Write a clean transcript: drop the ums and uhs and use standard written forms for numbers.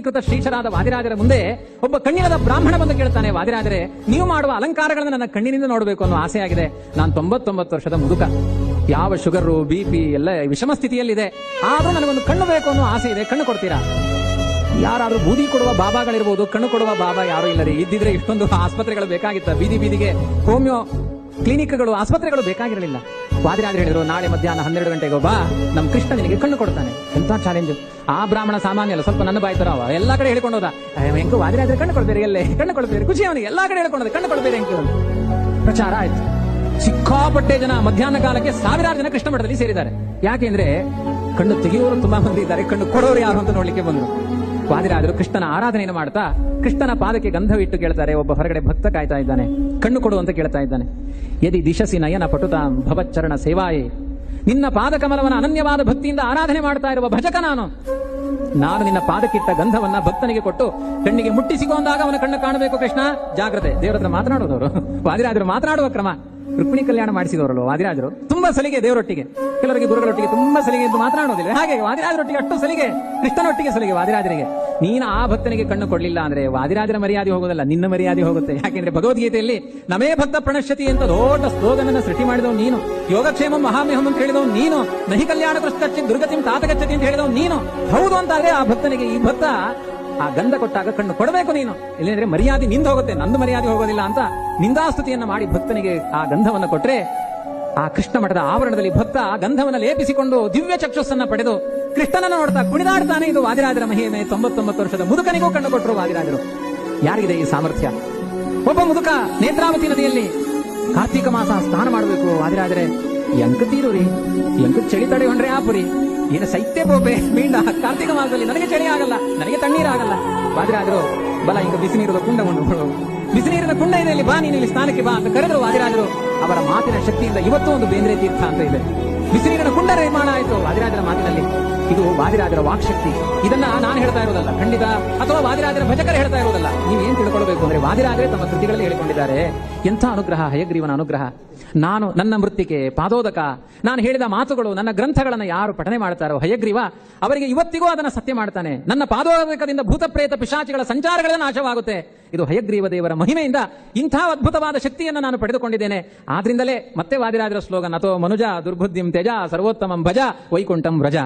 ಕೃತ ಶ್ರೀಶರಾದ ವಾದಿರಾಜರ ಮುಂದೆ ಒಬ್ಬ ಕಣ್ಣಿರದ ಬ್ರಾಹ್ಮಣ ಬಂದು ಕೇಳ್ತಾನೆ, ವಾದಿರಾಜರೇ, ನೀವು ಮಾಡುವ ಅಲಂಕಾರಗಳನ್ನು ನನ್ನ ಕಣ್ಣಿನಿಂದ ನೋಡಬೇಕು ಅನ್ನೋ ಆಸೆ ಆಗಿದೆ. ನಾನು 99 ವರ್ಷದ ಮುದುಕ, ಯಾವ ಶುಗರು BP ಎಲ್ಲ ವಿಷಮ ಸ್ಥಿತಿಯಲ್ಲಿದೆ, ಆದ್ರೂ ನನಗೊಂದು ಕಣ್ಣು ಬೇಕು ಅನ್ನೋ ಆಸೆ ಇದೆ, ಕಣ್ಣು ಕೊಡ್ತೀರಾ? ಯಾರಾದ್ರೂ ಬೂದಿ ಕೊಡುವ ಬಾಬಾಗಳಿರ್ಬೋದು, ಕಣ್ಣು ಕೊಡುವ ಬಾಬಾ ಯಾರು ಇಲ್ಲ ರೀ. ಇದ್ದಿದ್ರೆ ಇಷ್ಟೊಂದು ಆಸ್ಪತ್ರೆಗಳು ಬೇಕಾಗಿತ್ತ, ಬೀದಿ ಬೀದಿಗೆ ಹೋಮಿಯೋ ಕ್ಲಿನಿಕ್ಗಳು, ಆಸ್ಪತ್ರೆಗಳು ಬೇಕಾಗಿರಲಿಲ್ಲ. ವಾದಿರಾಜರು ಹೇಳಿದ್ರು, ನಾಳೆ ಮಧ್ಯಾಹ್ನ 12 ಗಂಟೆಗೆ ಬಾ, ನಮ್ ಕೃಷ್ಣ ನಿನಗೆ ಕಣ್ಣು ಕೊಡ್ತಾನೆ. ಎಂತ ಚಾಲೆಂಜ್! ಆ ಬ್ರಾಹ್ಮಣ ಸಾಮಾನ್ಯ ಅಲ್ಲ, ಸ್ವಲ್ಪ ನನ್ನ ಬಾಯ್ತಾರ, ಅವ ಎಲ್ಲಾ ಕಡೆ ಹೇಳ್ಕೊಂಡು ಹೋದ, ಹೆಂಕು ವಾದಿರಾಜರು ಕಣ್ಣು ಕೊಡ್ಬೇರಿ, ಎಲ್ಲೇ ಕಣ್ಣು ಕೊಡ್ಬೇರಿ, ಖುಷಿ ಅವನಿಗೆ ಎಲ್ಲಾ ಕಡೆ ಹೇಳ್ಕೊಂಡೋದ, ಕಣ್ಣು ಕೊಡ್ಬೇರಿ ಹೆಂಕು ಪ್ರಚಾರ ಆಯ್ತು. ಸಿಕ್ಕಾಪಟ್ಟೆ ಜನ ಮಧ್ಯಾಹ್ನ ಕಾಲಕ್ಕೆ 1000 ಜನ ಕೃಷ್ಣ ಮಠದಲ್ಲಿ ಸೇರಿದ್ದಾರೆ. ಯಾಕೆಂದ್ರೆ ಕಣ್ಣು ತೆಗೆಯೋರು ತುಂಬಾ ಮಂದಿ ಇದ್ದಾರೆ, ಕಣ್ಣು ಕೊಡೋರು ಯಾರು ಅಂತ ನೋಡ್ಲಿಕ್ಕೆ ಬಂದ್ರು. ವಾದಿರಾಜರು ಕೃಷ್ಣನ ಆರಾಧನೆಯನ್ನು ಮಾಡ್ತಾ ಕೃಷ್ಣನ ಪಾದಕ್ಕೆ ಗಂಧವಿಟ್ಟು ಕೇಳ್ತಾರೆ. ಒಬ್ಬ ಹೊರಗಡೆ ಭಕ್ತ ಕಾಯ್ತಾ ಇದ್ದಾನೆ, ಕಣ್ಣು ಕೊಡು ಅಂತ ಕೇಳ್ತಾ ಇದ್ದಾನೆ. ಯದಿ ದಿಶಸಿ ನಯನ ಪಟುತಾಂ ಭವಚ್ಚರಣ ಸೇವಾಯೇ, ನಿನ್ನ ಪಾದಕಮಲವನ ಅನನ್ಯವಾದ ಭಕ್ತಿಯಿಂದ ಆರಾಧನೆ ಮಾಡ್ತಾ ಇರುವ ಭಜಕ ನಾನು ನಿನ್ನ ಪಾದಕ್ಕಿಟ್ಟ ಗಂಧವನ್ನ ಭಕ್ತನಿಗೆ ಕೊಟ್ಟು ಕಣ್ಣಿಗೆ ಮುಟ್ಟಿಸಿಕೊಂಡಾಗ ಅವನ ಕಣ್ಣು ಕಾಣಬೇಕು. ಕೃಷ್ಣ ಜಾಗ್ರತೆ. ದೇವರ ಹತ್ರ ಮಾತನಾಡೋದವರು ವಾದಿರಾಜರು, ಮಾತನಾಡುವ ಕ್ರಮ. ರುಕ್ಮಿಣಿ ಕಲ್ಯಾಣ ಮಾಡಿಸಿದವರಲ್ಲ ವಾದಿರಾಜರು, ತುಂಬಾ ಸಲಿಗೆ ದೇವರೊಟ್ಟಿಗೆ. ಕೆಲವರಿಗೆ ಗುರುಗಳೊಟ್ಟಿಗೆ ತುಂಬಾ ಸಲಿಗೆ ಎಂದು ಮಾತನಾಡೋದಿಲ್ಲ, ಹಾಗೆ ವಾದಿರಾಜರೊಟ್ಟಿಗೆ ಅಷ್ಟು ಸಲಿಗೆ, ಕೃಷ್ಣನೊಟ್ಟಿಗೆ ಸಲಿಗೆ ವಾದಿರಾಜರಿಗೆ. ನೀನು ಆ ಭಕ್ತನಿಗೆ ಕಣ್ಣು ಕೊಡ್ಲಿಲ್ಲ ಅಂದ್ರೆ ವಾದಿರಾಜರ ಮರ್ಯಾದೆ ಹೋಗೋದಲ್ಲ, ನಿನ್ನ ಮರ್ಯಾದೆ ಹೋಗುತ್ತೆ. ಯಾಕೆಂದ್ರೆ ಭಗವದ್ಗೀತೆಯಲ್ಲಿ ನಮೇ ಭಕ್ತ ಪ್ರಣಶ್ಯತಿ ಅಂತ ದೊಡ್ಡ ಸ್ಲೋಗನನ್ನ ಸೃಷ್ಟಿ ಮಾಡಿದವ್ ನೀನು, ಯೋಗಕ್ಷೇಮ ಮಹಾಮೇಹಂ ಅಂತ ಹೇಳಿದವ್ ನೀನು, ನಹಿ ಕಲ್ಯಾಣ ಕೃಷ್ಣ ದುರ್ಗತಿಂ ತಾತಗಚ್ಚತಿ ಅಂತ ಹೇಳಿದವ್ ನೀನು. ಹೌದು ಅಂತಾದ್ರೆ ಆ ಭಕ್ತನಿಗೆ ಈ ಭಕ್ತ ಆ ಗಂಧ ಕೊಟ್ಟಾಗ ಕಣ್ಣು ಕೊಡಬೇಕು ನೀನು, ಇಲ್ಲಂದ್ರೆ ಮರ್ಯಾದೆ ನಿಂದ ಹೋಗುತ್ತೆ, ನಂದು ಮರ್ಯಾದೆ ಹೋಗೋದಿಲ್ಲ ಅಂತ ನಿಂದಾಸ್ತುತಿಯನ್ನ ಮಾಡಿ ಭಕ್ತನಿಗೆ ಆ ಗಂಧವನ್ನು ಕೊಟ್ರೆ, ಆ ಕೃಷ್ಣ ಮಠದ ಆವರಣದಲ್ಲಿ ಭಕ್ತ ಗಂಧವನ್ನು ಲೇಪಿಸಿಕೊಂಡು ದಿವ್ಯ ಚಕ್ಷುಸ್ಸನ್ನ ಪಡೆದು ಕೃಷ್ಣನನ್ನು ನೋಡ್ತಾ ಕುಣಿದಾಡ್ತಾನೆ. ಇದು ವಾದಿರಾಜರ ಮಹಿಮೆ. 99 ವರ್ಷದ ಮುದುಕನಿಗೂ ಕಣ್ಣು ಕೊಟ್ಟರು ವಾದಿರಾಜರು. ಯಾರಿಗಿದೆ ಈ ಸಾಮರ್ಥ್ಯ? ಒಬ್ಬ ಮುದುಕ ನೇತ್ರಾವತಿ ನದಿಯಲ್ಲಿ ಕಾರ್ತಿಕ ಮಾಸ ಸ್ನಾನ ಮಾಡಬೇಕು. ವಾದಿರಾಜರೇ, ಎಂಕ ತೀರುರಿ, ಎಂಕ ಚಳಿ ತಡೆ ಹೊಂಡ್ರೆ ಆಪುರಿ, ಏನು ಸೈತ್ಯ ಬೋಪೆ ಮೀಂಡ ಕಾರ್ತಿಕ ಮಾಸದಲ್ಲಿ ನನಗೆ ಚಳಿ ಆಗಲ್ಲ, ನನಗೆ ತಣ್ಣೀರಾಗಲ್ಲ. ವಾದಿರಾಜರು ಬಲ ಈಗ ಬಿಸಿ ನೀರದ ಕುಂಡ ಉಂಡು, ಬಿಸಿ ನೀರಿನ ಕುಂಡ ಇದೆ ಇಲ್ಲಿ, ಬಾ ನೀನು ಇಲ್ಲಿ ಸ್ನಾನಕ್ಕೆ ಬಾ ಅಂತ ಕರೆದ್ರು ವಾದಿರಾಜರು. ಅವರ ಮಾತಿನ ಶಕ್ತಿಯಿಂದ ಇವತ್ತು ಒಂದು ಬೇಂದ್ರೆ ತೀರ್ಥ ಅಂತ ಇದೆ. ಬಿಸಿ ನೀರಿನ ಕುಂಡ ನಿರ್ಮಾಣ ಆಯಿತು ವಾದಿರಾಜರ ಮಾತಿನಲ್ಲಿ. ಇದು ವಾದಿರಾಜರ ವಾಕ್ಶಕ್ತಿ. ಇದನ್ನ ನಾನು ಹೇಳ್ತಾ ಇರೋದಲ್ಲ ಖಂಡಿತ, ಅಥವಾ ವಾದಿರಾಜರ ಭಜಕರು ಹೇಳ್ತಾ ಇರೋದಲ್ಲ. ನೀವೇನ್ ತಿಳ್ಕೊಳ್ಬೇಕು ಅಂದ್ರೆ, ವಾದಿರಾಜರೇ ತಮ್ಮ ಕೃತಿಗಳಲ್ಲಿ ಹೇಳಿಕೊಂಡಿದ್ದಾರೆ. ಎಂಥ ಅನುಗ್ರಹ, ಹಯಗ್ರೀವನ ಅನುಗ್ರಹ. ನಾನು ನನ್ನ ಮೃತ್ತಿಕೆ ಪಾದೋದಕ, ನಾನು ಹೇಳಿದ ಮಾತುಗಳು, ನನ್ನ ಗ್ರಂಥಗಳನ್ನು ಯಾರು ಪಠನೆ ಮಾಡ್ತಾರೋ ಹಯಗ್ರೀವ ಅವರಿಗೆ ಇವತ್ತಿಗೂ ಅದನ್ನ ಸತ್ಯ ಮಾಡ್ತಾನೆ. ನನ್ನ ಪಾದೋದಕದಿಂದ ಭೂತಪ್ರೇತ ಪಿಶಾಚಿಗಳ ಸಂಚಾರಗಳ ನಾಶವಾಗುತ್ತೆ. ಇದು ಹಯಗ್ರೀವ ದೇವರ ಮಹಿಮೆಯಿಂದ ಇಂಥ ಅದ್ಭುತವಾದ ಶಕ್ತಿಯನ್ನು ನಾನು ಪಡೆದುಕೊಂಡಿದ್ದೇನೆ. ಆದ್ರಿಂದಲೇ ಮತ್ತೆ ವಾದಿರಾಜರ ಸ್ಲೋಗನ್, ಅಥೋ ಮನುಜ ದುರ್ಬುದ್ಧಿಂ ತ್ಯಜ ಸರ್ವೋತ್ತಮಂ ಭಜ ವೈಕುಂಠಂ ವ್ರಜ.